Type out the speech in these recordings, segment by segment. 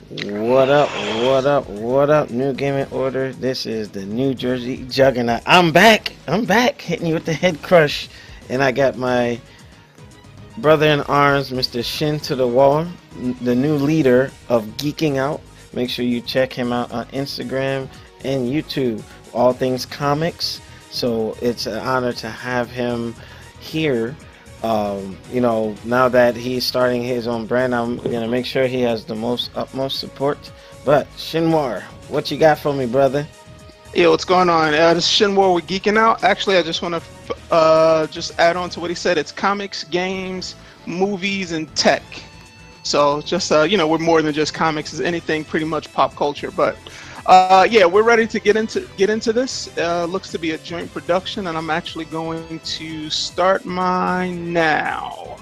What up? What up? What up? New Gaming Order. This is the New Jersey Juggernaut. I'm back. I'm back, hitting you with the head crush, and I got my brother in arms, Mr. Shin to the Wall, the new leader of Geeking Out. Make sure you check him out on Instagram and YouTube. All things comics. So it's an honor to have him here. Now that he's starting his own brand, I'm gonna make sure he has the most utmost support. But Shinwar, what you got for me, brother? Yo, what's going on? This is Shinwar with Geeking Out. Actually, I just want to just add on to what he said. It's comics, games, movies, and tech. So just we're more than just comics. It's anything pretty much pop culture. But yeah, we're ready to get into this. Looks to be a joint production, and I'm actually going to start mine now.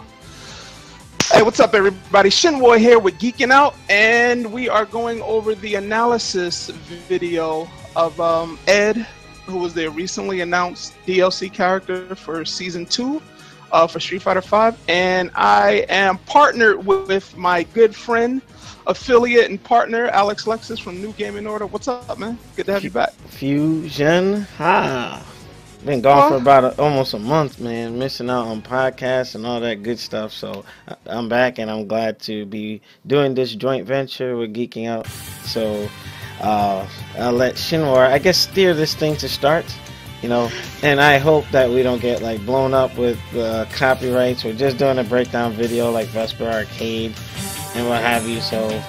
Hey, what's up, everybody? Shinwar here with Geeking Out, and we are going over the analysis video of Ed, who was the recently announced DLC character for Season 2 for Street Fighter V. And I am partnered with my good friend, affiliate, and partner, Alex Lexus from New Gaming Order. What's up, man? Good to have you back. Fusion. Ha! Been gone for about almost a month, man. Missing out on podcasts and all that good stuff. So I'm back, and I'm glad to be doing this joint venture with Geeking Out. So I'll let Shinwar, I guess, steer this thing to start. And I hope that we don't get like blown up with copyrights. We're just doing a breakdown video like Vesper Arcade and what have you. So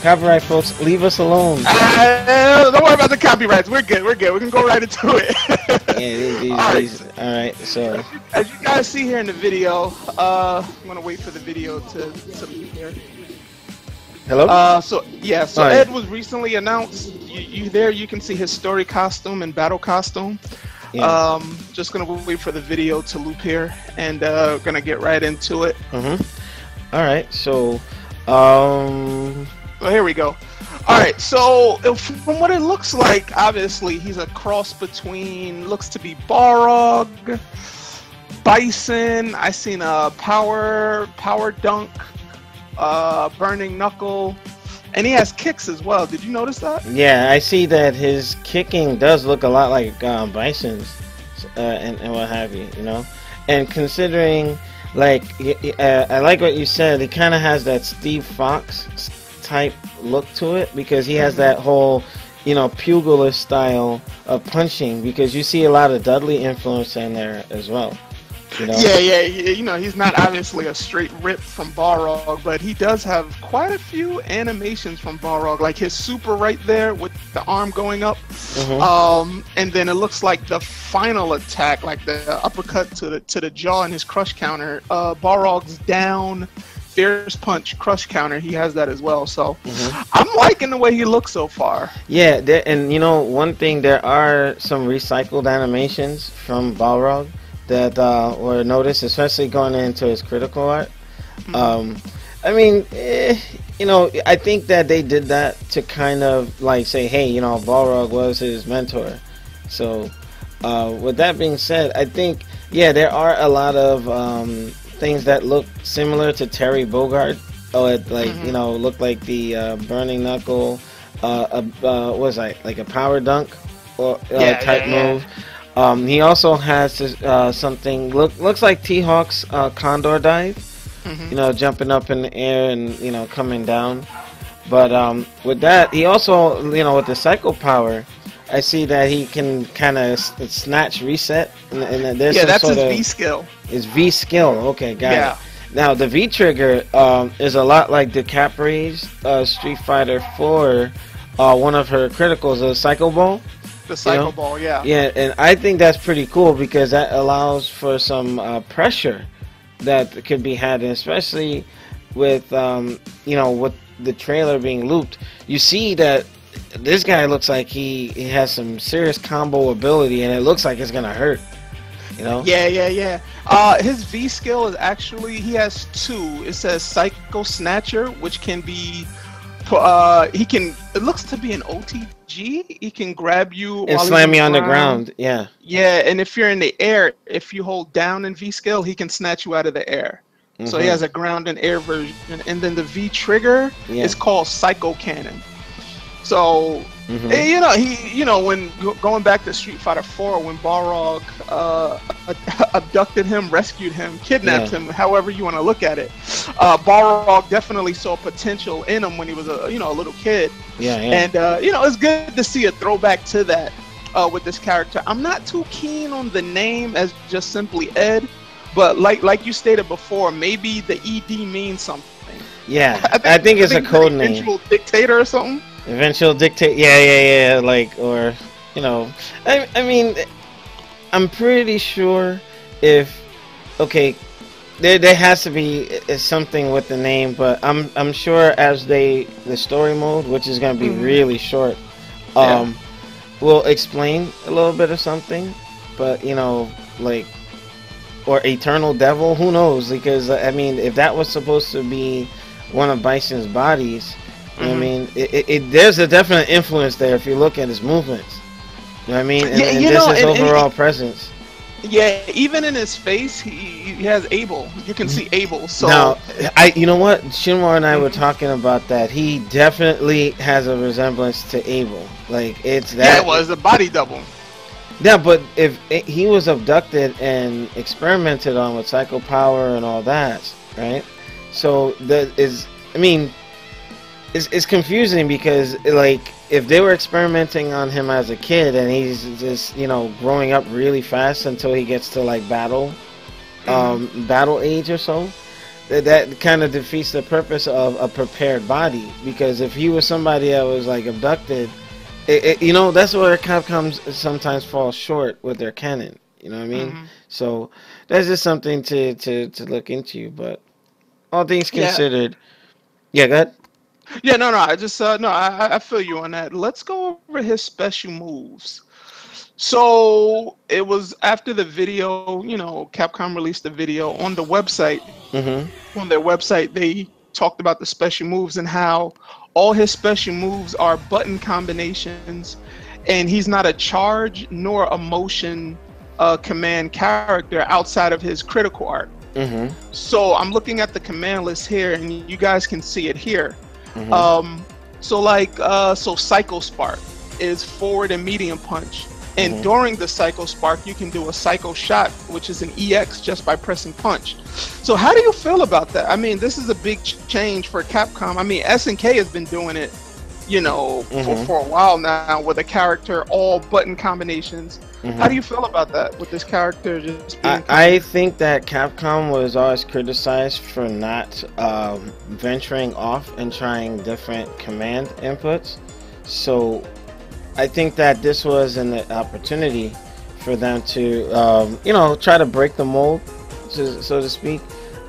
copyright folks, leave us alone. Don't worry about the copyrights. We're good. We can go right into it. All right. So as you guys see here in the video, I'm gonna wait for the video to be here. Hello. So Ed was recently announced. You can see his story costume and battle costume. Yeah. Just gonna wait for the video to loop here, and gonna get right into it. All right. So here we go. All right. So from what it looks like, obviously he's a cross between, looks to be Balrog, Bison. I seen a power dunk. Burning Knuckle, and he has kicks as well. Did you notice that? Yeah, I see that his kicking does look a lot like Bison's, and what have you. And considering, like, I like what you said. He kind of has that Steve Fox type look to it because he has that whole, pugilist style of punching. Because you see a lot of Dudley influence in there as well. Yeah. He's not obviously a straight rip from Balrog, but he does have quite a few animations from Balrog, like his super right there with the arm going up, and then it looks like the final attack, like the uppercut to the jaw and his crush counter. Balrog's down, fierce punch, crush counter. He has that as well. So I'm liking the way he looks so far. Yeah, and one thing, there are some recycled animations from Balrog that were noticed, especially going into his critical art. I think that they did that to kind of like say, hey, Balrog was his mentor. So with that being said, I think, there are a lot of things that look similar to Terry Bogard. Look like the Burning Knuckle, what was like a power dunk or type move. He also has something looks like T-Hawk's Condor dive, jumping up in the air and coming down. But with that, he also with the Psycho Power, I see that he can kind of snatch reset. And there's that's his V skill. His V skill. Okay, got it. Now the V trigger is a lot like the Capri's Street Fighter 4. One of her criticals, a Psycho Ball. The Psycho Ball, yeah. Yeah, and I think that's pretty cool because that allows for some pressure that could be had, and especially with with the trailer being looped. You see that this guy looks like he has some serious combo ability, and it looks like it's gonna hurt. Yeah. His V skill is actually, he has two. It says Psycho Snatcher, which can be it looks to be an OTG. He can grab you and slam you on the ground. Yeah, and if you're in the air, if you hold down in V skill, he can snatch you out of the air. So he has a ground and air version, and then the V trigger is called Psycho Cannon. So when going back to Street Fighter 4, when Balrog abducted him, rescued him, kidnapped him, however you want to look at it, Balrog definitely saw potential in him when he was a little kid. And it's good to see a throwback to that with this character. I'm not too keen on the name as just simply Ed, but like you stated before, maybe the ED means something. Yeah, I think it's a code name. Eventual dictator or something. Eventual dictate. Yeah. Like, or I mean, I'm pretty sure if there has to be something with the name, but I'm sure as the story mode, which is going to be really short, will explain a little bit of something, but like, or Eternal Devil, who knows? Because I mean, if that was supposed to be one of Bison's bodies, I mean, there's a definite influence there if you look at his movements. You know what I mean? And just his overall presence. Yeah, even in his face, he has Abel. You can see Abel. So now, you know what? Shinwar and I were talking about that. He definitely has a resemblance to Abel. Like, it's that. Yeah, it was a body double. Yeah, but if he was abducted and experimented on with psycho power and all that, right? So that is, I mean, it's confusing because, like, if they were experimenting on him as a kid and he's just growing up really fast until he gets to like battle age or so, that kind of defeats the purpose of a prepared body. Because if he was somebody that was like abducted, that's where Capcom sometimes falls short with their canon. You know what I mean? So that's just something to look into. But all things considered, go ahead. Yeah, no, I just I feel you on that. Let's go over his special moves. So it was after the video, Capcom released the video on the website. On their website, they talked about the special moves and how all his special moves are button combinations, and he's not a charge nor a motion command character outside of his critical art. So I'm looking at the command list here, and you guys can see it here. So Psycho Spark is forward and medium punch, and during the Psycho Spark you can do a Psycho Shot, which is an EX just by pressing punch. So how do you feel about that? I mean, this is a big change for Capcom. I mean, SNK has been doing it, for a while now with a character all button combinations. How do you feel about that with this character just being I think that Capcom was always criticized for not venturing off and trying different command inputs. So I think that this was an opportunity for them to try to break the mold, so to speak.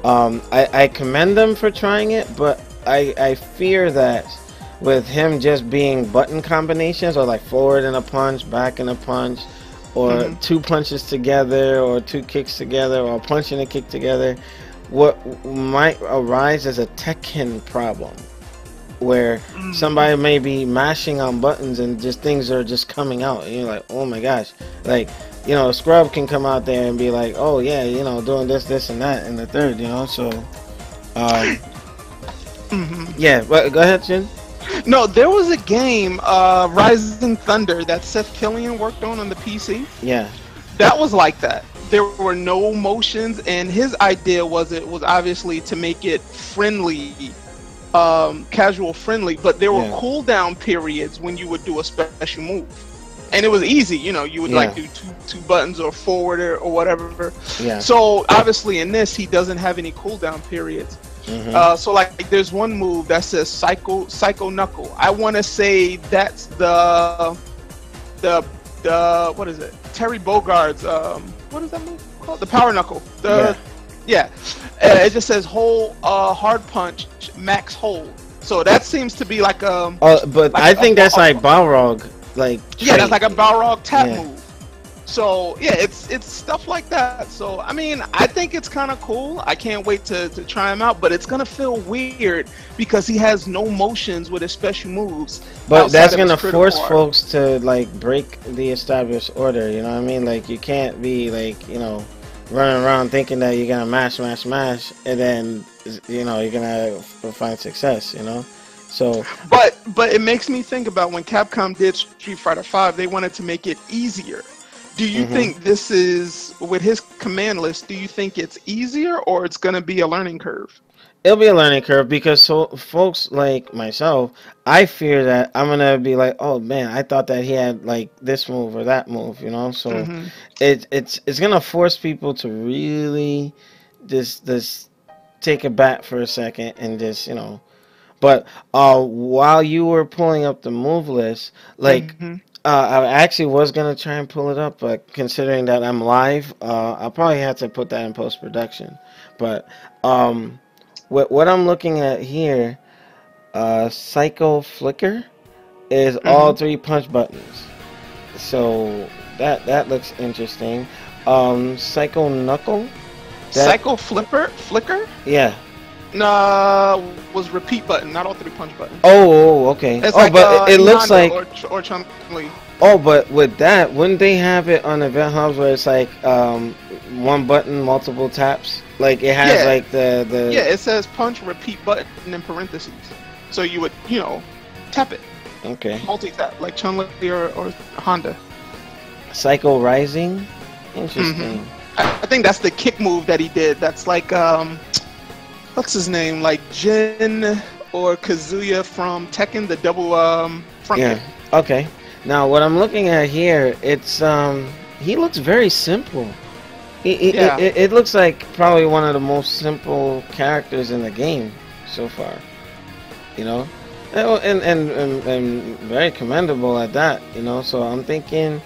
I commend them for trying it, but I fear that with him just being button combinations, or like forward and a punch, back and a punch, or two punches together, or two kicks together, or a punch and a kick together, what might arise as a Tekken problem, where somebody may be mashing on buttons and just things are just coming out, and you're like, oh my gosh, like, Scrub can come out there and be like, oh yeah, doing this and that and the third, so yeah, but go ahead, Jin. No, there was a game, Rising Thunder, that Seth Killian worked on the PC. Yeah. That was like that. There were no motions, and his idea was obviously to make it friendly, casual friendly, but there were cooldown periods when you would do a special move. And it was easy, you would like do two buttons or forward or whatever. Yeah. So obviously in this, he doesn't have any cooldown periods. So like there's one move that says Psycho Knuckle. I want to say that's the what is it? Terry Bogard's what is that move called? The Power Knuckle. It just says hold hard punch max hold. So that seems to be like but I think that's like Balrog, like that's like a Balrog tap move. So yeah, it's stuff like that. So I mean, I think it's kind of cool. I can't wait to try him out, but it's gonna feel weird because he has no motions with his special moves. But that's gonna force folks to like break the established order. You know what I mean? Like you can't be like running around thinking that you're gonna mash, mash, mash, and then you know you're gonna find success. You know, so But it makes me think about when Capcom did Street Fighter V, they wanted to make it easier. Do you mhm. think this is, with his command list, do you think it's easier or it's going to be a learning curve? It'll be a learning curve because so folks like myself, I fear that I'm gonna be like, oh man, I thought that he had like this move or that move, you know. So Hmm. it's gonna force people to really just take a bat for a second and just you know. But while you were pulling up the move list, like Hmm. I actually was gonna try and pull it up, but considering that I'm live, I'll probably have to put that in post production. But um, what I'm looking at here, Psycho Flicker is all Hmm. three punch buttons. So that looks interesting. Psycho Knuckle, that Psycho Flicker? yeah. Nah, was repeat button, not all three punch buttons. Okay. It's Oh, like but it in looks Honda like or Chun Li. oh, but with that, wouldn't they have it on event hubs where it's like one button, multiple taps? Like it has Yeah, like the yeah. It says punch repeat button in parentheses, so you would tap it, okay. multi tap like Chun Li or Honda. Psycho Rising, Hmm. interesting. I think that's the kick move that he did. That's like what's his name? Like Jin or Kazuya from Tekken, the double front Yeah. kick. Okay. Now what I'm looking at here, it's he looks very simple. Yeah. It looks like probably one of the most simple characters in the game so far. You know, and very commendable at that. You know, so I'm thinking,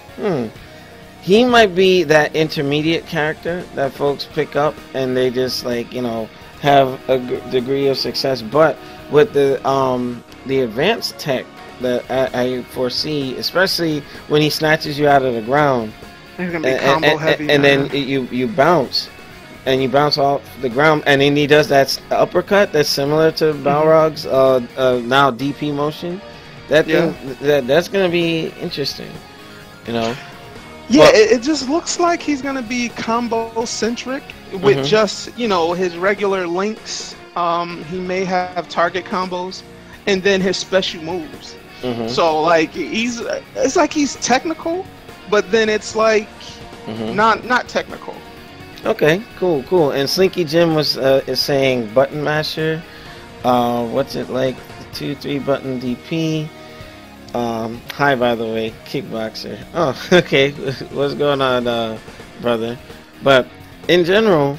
he might be that intermediate character that folks pick up and they just like you know have a degree of success. But with the advanced tech that I foresee, especially when he snatches you out of the ground He's gonna be combo heavy. and then you bounce and you bounce off the ground and then he does that uppercut that's similar to Balrog's now DP motion. That Yeah. thing that's gonna be interesting. You know. Yeah, But it just looks like he's gonna be combo centric with mhm. just his regular links. He may have target combos, and then his special moves. Mhm. So like it's like he's technical, but then it's like Mhm. not technical. Okay, cool. And Slinky Jim was is saying button masher. What's it like? 2-3 button DP. Hi, by the way, kickboxer. Oh, okay. What's going on, brother? But in general,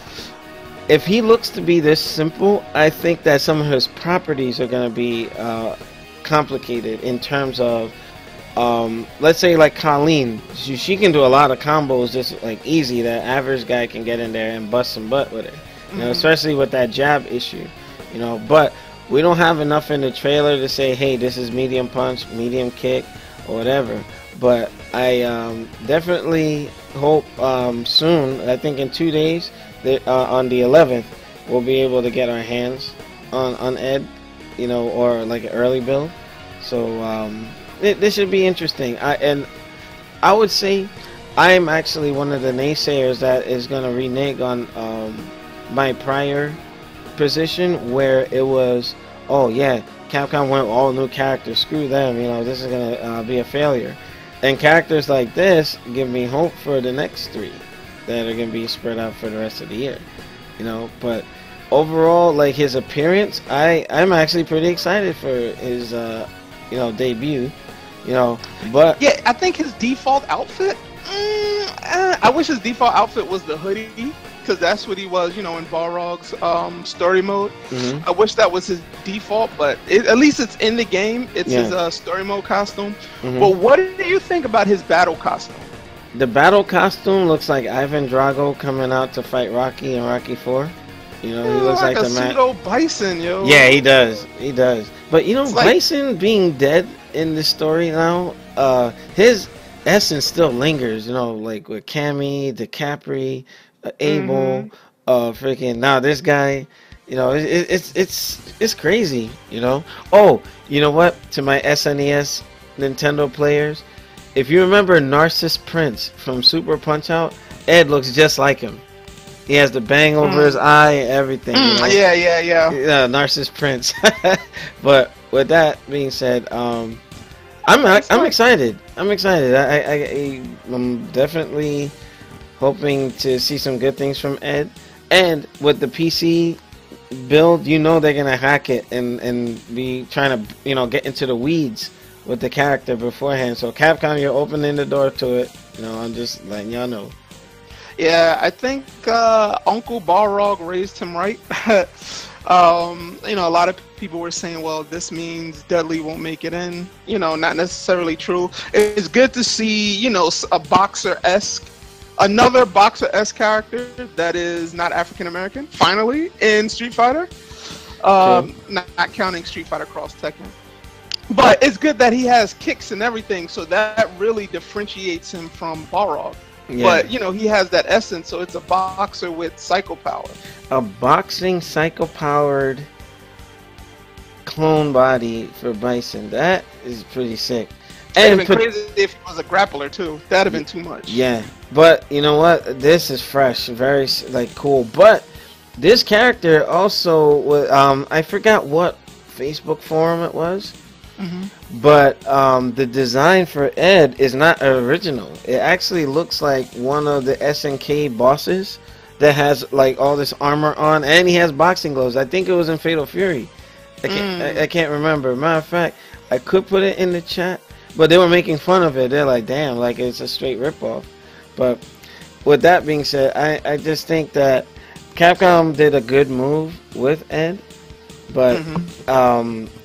if he looks to be this simple, I think that some of his properties are going to be complicated in terms of, let's say like Colleen, she can do a lot of combos just like easy. That average guy can get in there and bust some butt with it. You know, especially with that jab issue. You know, but we don't have enough in the trailer to say, hey, this is medium punch, medium kick, or whatever. But I definitely hope soon, I think in 2 days, that, on the 11th, we'll be able to get our hands on Ed, you know, or like an early build. So this should be interesting. I would say I'm actually one of the naysayers that is going to renege on my prior position where it was, oh yeah, Capcom went all new characters, screw them, you know, this is gonna be a failure. And characters like this give me hope for the next 3 that are gonna be spread out for the rest of the year, you know. But overall, like his appearance, I'm actually pretty excited for his debut, you know. But Yeah, I think his default outfit. I wish his default outfit was the hoodie, because that's what he was, in Balrog's story mode. mhm, I wish that was his default, but at least it's in the game. It's yeah, his story mode costume. mhm. But what do you think about his battle costume? The battle costume looks like Ivan Drago coming out to fight Rocky in Rocky 4. You know, he looks Like like a the man. pseudo bison, yo. Yeah, he does. He does. But you know, It's like, Bison being dead in the story now, his essence still lingers. You know, like with Cammy, DiCapri, Abel, hmm freaking now this guy. You know, it's crazy. You know. Oh, you know what? To my SNES Nintendo players, if you remember Narcissus Prince from Super Punch Out, Ed looks just like him. He has the bang over his eye, everything. You know? Yeah. Narcissus Prince. But with that being said, I'm excited. I'm excited. I'm definitely hoping to see some good things from Ed. And with the PC build, you know they're gonna hack it and be trying to get into the weeds with the character beforehand. So Capcom, you're opening the door to it. I'm just letting y'all know. Yeah, I think Uncle Balrog raised him right. A lot of people were saying, well, this means Dudley won't make it in. Not necessarily true. It's good to see, a boxer-esque, another boxer-esque character that is not African-American, finally, in Street Fighter. Not counting Street Fighter Cross Tekken. But it's good that he has kicks and everything, so that really differentiates him from Balrog. Yeah. But, he has that essence, so it's a boxer with psycho power. A boxing psycho-powered clone body for Bison. That is pretty sick. It would have been crazy if he was a grappler, too. That would have been too much. Yeah. But, you know what? This is fresh. Very, cool. But this character also was, I forgot what Facebook forum it was. But the design for Ed is not original. It actually looks like one of the SNK bosses that has all this armor on, and he has boxing gloves. I think it was in Fatal Fury. I can't remember. Matter of fact, I could put it in the chat, but they were making fun of it. They're like, "Damn, it's a straight ripoff." But with that being said, I just think that Capcom did a good move with Ed, but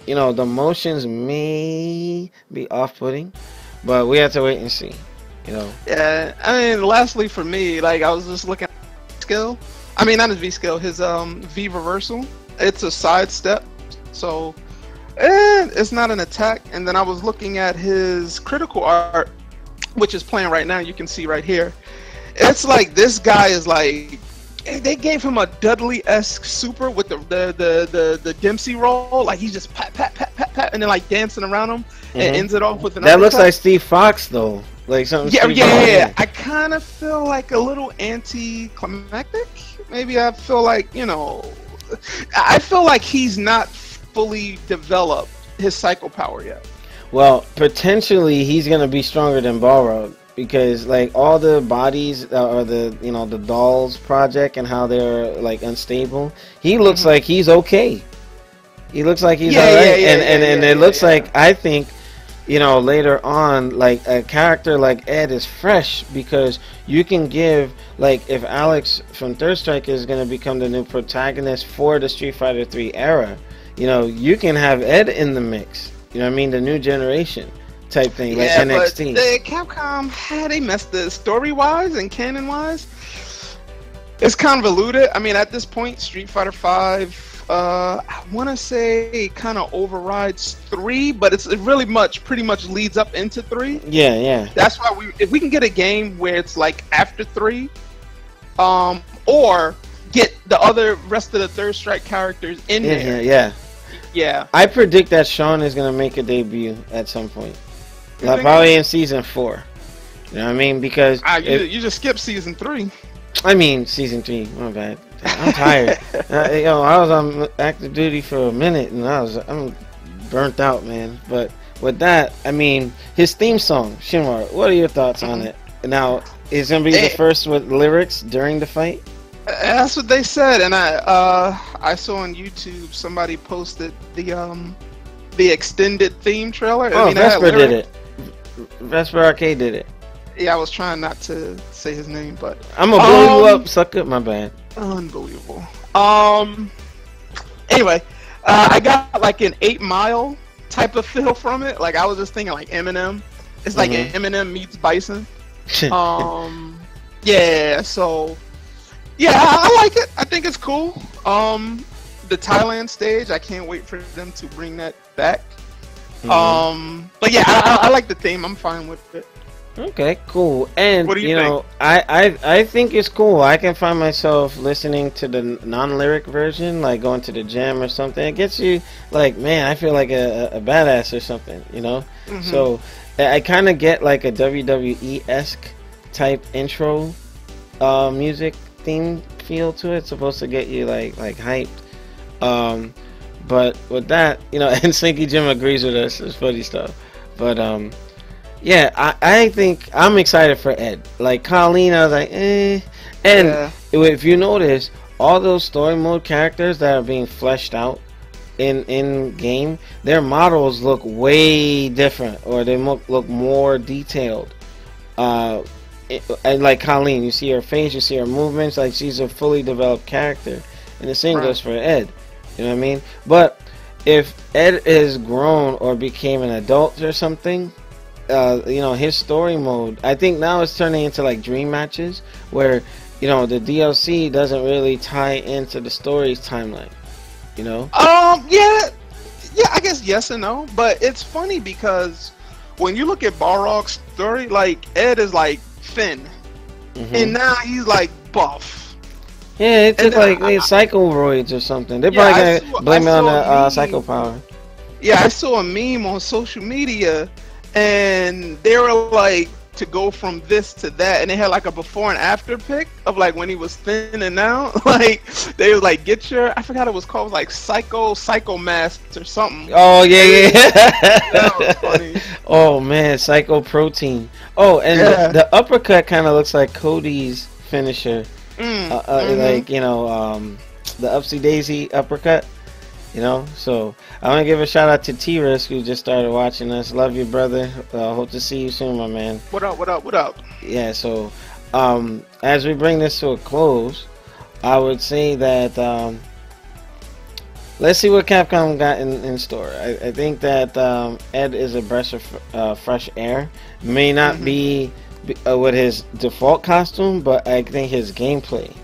the motions may be off-putting, but we have to wait and see. Yeah, I mean, lastly for me, I was just looking at skill. I mean, not his V skill, his V reversal. It's a sidestep, so it's not an attack. And then I was looking at his critical art, which is playing right now. You can see right here. It's like this guy is they gave him a Dudley-esque super with the Dempsey roll. He's just pat, pat, pat, pat, pat, and then dancing around him and ends it off with an That looks like Steve Fox, though. Something. Yeah. I kind of feel like a little anticlimactic. Maybe I feel like, I feel like he's not fully developed his psycho power yet. Well, potentially he's going to be stronger than Balrog. Because all the bodies or the dolls project and how they're unstable, he looks like he's okay. He looks like he's alright, and it looks like I think later on a character like Ed is fresh because you can give if Alex from Third Strike is going to become the new protagonist for the Street Fighter 3 era, you can have Ed in the mix. The new generation type thing, NXT. But Capcom, they messed the story-wise and canon-wise. It's convoluted. I mean, at this point, Street Fighter 5, I want to say kind of overrides 3, but it really pretty much leads up into 3. Yeah. That's why if we can get a game where it's after 3, or get the rest of the Third Strike characters in there. Yeah. I predict that Sean is going to make a debut at some point. Probably in season 4. You know what I mean? Because you just skipped season 3. I mean season 3. My bad. I'm tired. I was on active duty for a minute and I'm burnt out, man. But with that, I mean his theme song, Shinwar. What are your thoughts on it? Now, is it gonna be the first with lyrics during the fight? That's what they said, and I saw on YouTube somebody posted the extended theme trailer. Oh, Vesper did it. Vesper Arcade did it. Yeah, I was trying not to say his name, but I'm gonna blow you up, sucker. My bad. Unbelievable. Anyway, I got an 8 Mile type of feel from it. I was just thinking Eminem. It's like Eminem meets Bison. Yeah. So, yeah, I like it. I think it's cool. The Thailand stage, I can't wait for them to bring that back. But yeah, I like the theme. I'm fine with it. Okay, cool. And what do you think? I think it's cool. I can find myself listening to the non-lyric version, going to the gym or something. It gets you man, I feel like a badass or something, So I kind of get a WWE-esque type intro music theme feel to it. It's supposed to get you like hyped. But with that, and Slinky Jim agrees with us. It's funny stuff. But yeah, I think I'm excited for Ed. Like Colleen, I was like, eh. And Yeah. if you notice, all those story mode characters that are being fleshed out in game, their models look way different, or they look more detailed. And like Colleen, you see her face, you see her movements, like she's a fully developed character. And the same goes for Ed. You know what I mean? But if Ed is grown or became an adult or something, his story mode, I think now it's turning into like dream matches where, the DLC doesn't really tie into the story's timeline. Yeah, I guess yes and no, but it's funny because when you look at Balrog's story, like Ed is like thin, and now he's like buff. Yeah, it took psycho roids or something. They probably gonna blame it on the psycho power. Yeah, I saw a meme on social media, and they were like to go from this to that, and they had like a before and after pic of like when he was thin and now. Like they was like, get your, I forgot it was called, like psycho mask or something. Oh yeah. That was funny. Oh man, psycho protein. Oh, and the uppercut kind of looks like Cody's finisher. Like the Upsy Daisy uppercut. So I want to give a shout out to T-Risk, who just started watching us. Love you, brother. Hope to see you soon, my man. What up? Yeah, so as we bring this to a close, I would say that let's see what Capcom got in store. I think that Ed is a breath of fresh air. May not be with his default costume, but I think his gameplay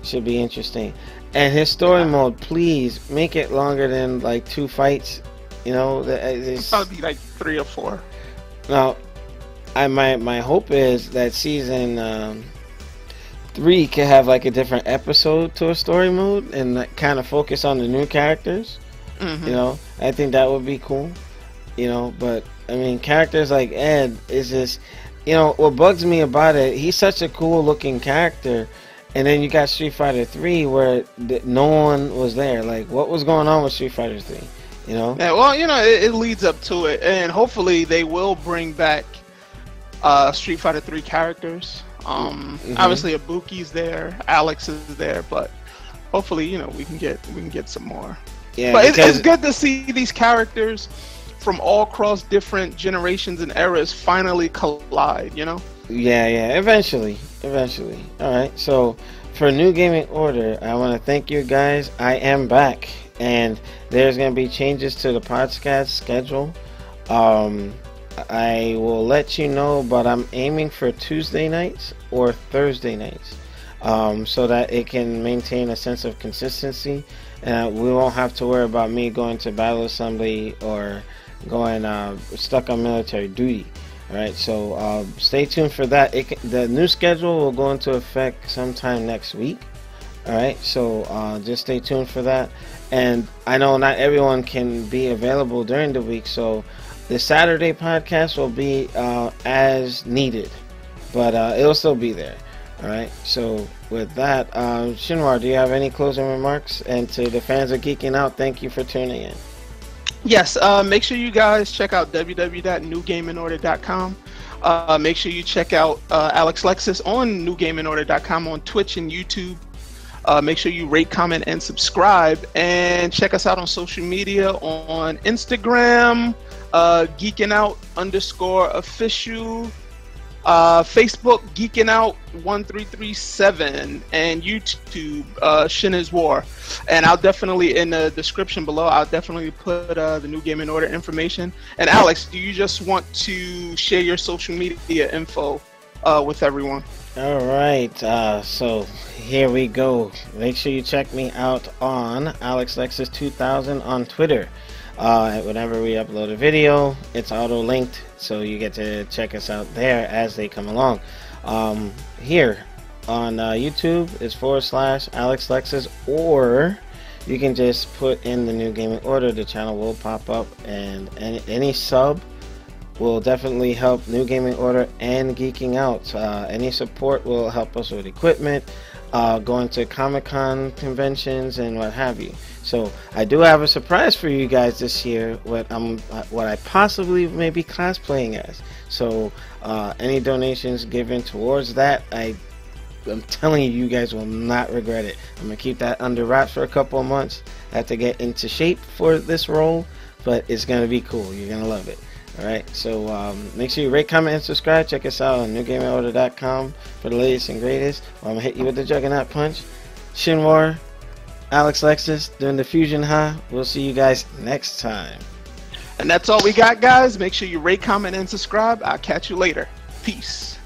should be interesting. And his story mode, please make it longer than like 2 fights. It's probably be like 3 or 4. Now, my hope is that season 3 can have like a different episode to a story mode and like, kind of focus on the new characters. I think that would be cool. But I mean, characters like Ed is just, what bugs me about it. He's such a cool looking character. And then you got Street Fighter 3 where no one was there. Like, what was going on with Street Fighter 3? Yeah, well, it leads up to it. And hopefully they will bring back Street Fighter 3 characters. Obviously Ibuki's there, Alex is there, but hopefully, we can get some more. Yeah, but it's good to see these characters from all across different generations and eras finally collide, Yeah, eventually. Alright, so for New Gaming Order, I want to thank you guys. I am back, and there's going to be changes to the podcast schedule. I will let you know, but I'm aiming for Tuesday nights or Thursday nights, so that it can maintain a sense of consistency, and we won't have to worry about me going to Battle Assembly or going stuck on military duty. Alright, so stay tuned for that. The new schedule will go into effect sometime next week. Alright, so just stay tuned for that. And I know not everyone can be available during the week, so the Saturday podcast will be as needed, but it'll still be there. Alright, so with that, Shinwar, do you have any closing remarks? And to the fans of Geeking Out, thank you for tuning in. Yes, make sure you guys check out www.newgamingorder.com. Make sure you check out Alex Lexus on newgamingorder.com on Twitch and YouTube. Make sure you rate, comment, and subscribe. And check us out on social media on Instagram, geekingout_official. Facebook Geeking Out 1337, and YouTube Shin is War. And I'll definitely, in the description below, I'll definitely put the New Gaming Order information. And Alex, do you just want to share your social media info with everyone? All right, so here we go. Make sure you check me out on AlexLexus2000 on Twitter. Whenever we upload a video, it's auto linked, so you get to check us out there as they come along. Here on YouTube is /AlexLexus, or you can just put in the New Gaming Order. The channel will pop up, and any sub will definitely help New Gaming Order and Geeking Out. Any support will help us with equipment, going to Comic-Con conventions and what have you. So I do have a surprise for you guys this year. What I possibly may be cosplaying as. So any donations given towards that, I'm telling you, you guys will not regret it. I'm gonna keep that under wraps for a couple of months. I have to get into shape for this role, but it's gonna be cool. You're gonna love it. Alright, so make sure you rate, comment, and subscribe. Check us out on NewGamingorder.com for the latest and greatest. I'm gonna hit you with the Juggernaut Punch. Shinwar, Alex Lexus doing the Fusion Ha. We'll see you guys next time. And that's all we got, guys. Make sure you rate, comment, and subscribe. I'll catch you later. Peace.